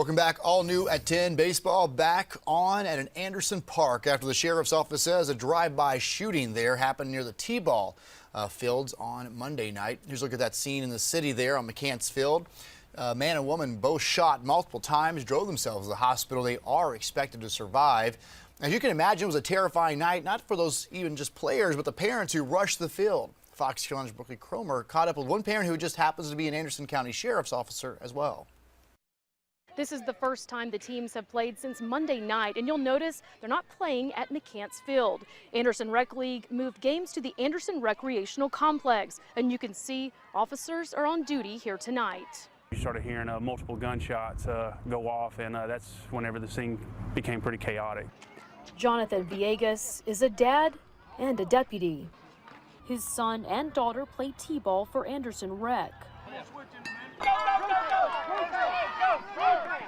Welcome back. All new at 10. Baseball back on at an Anderson Park after the sheriff's office says a drive-by shooting there happened near the T-ball fields on Monday night. Here's a look at that scene in the city there on McCants Field. Man and woman both shot multiple times, drove themselves to the hospital. They are expected to survive. As you can imagine, it was a terrifying night, not for those even just players, but the parents who rushed the field. Fox Carolina's Brooklyn Cromer caught up with one parent who just happens to be an Anderson County Sheriff's officer as well. This is the first time the teams have played since Monday night, and you'll notice they're not playing at McCants Field. Anderson Rec League moved games to the Anderson Recreational Complex, and you can see officers are on duty here tonight. You started hearing multiple gunshots go off, and that's whenever the scene became pretty chaotic. Jonathan Villegas is a dad and a deputy. His son and daughter play T-ball for Anderson Rec.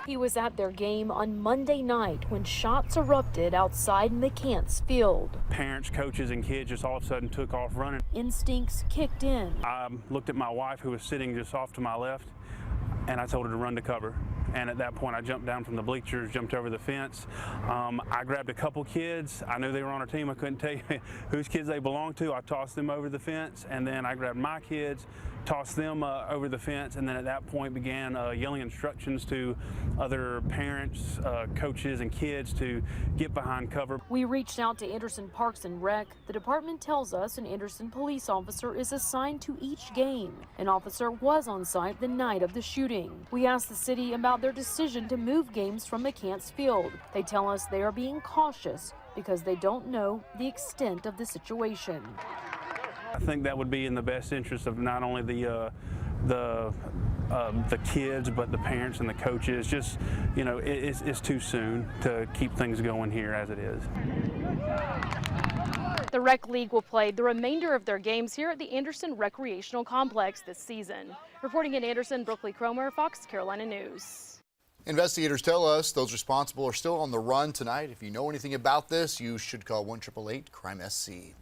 He was at their game on Monday night when shots erupted outside McCants Field. Parents, coaches, and kids just all of a sudden took off running. Instincts kicked in. I looked at my wife, who was sitting just off to my left, and I told her to run to cover. And at that point, I jumped down from the bleachers, jumped over the fence. I grabbed a couple kids. I knew they were on our team. I couldn't tell you whose kids they belonged to. I tossed them over the fence, and then I grabbed my kids, tossed them over the fence, and then at that point began yelling instructions to other parents, coaches, and kids to get behind cover. We reached out to Anderson Parks and Rec. The department tells us an Anderson police officer is assigned to each game. An officer was on site the night of the shooting. We asked the city about their decision to move games from McCants Field. They tell us they are being cautious because they don't know the extent of the situation. I think that would be in the best interest of not only the kids, but the parents and the coaches. Just, you know, it's too soon to keep things going here as it is. The Rec League will play the remainder of their games here at the Anderson Recreational Complex this season. Reporting in Anderson, Brooklyn Cromer, Fox Carolina News. Investigators tell us those responsible are still on the run tonight. If you know anything about this, you should call 1-888-CRIME-SC.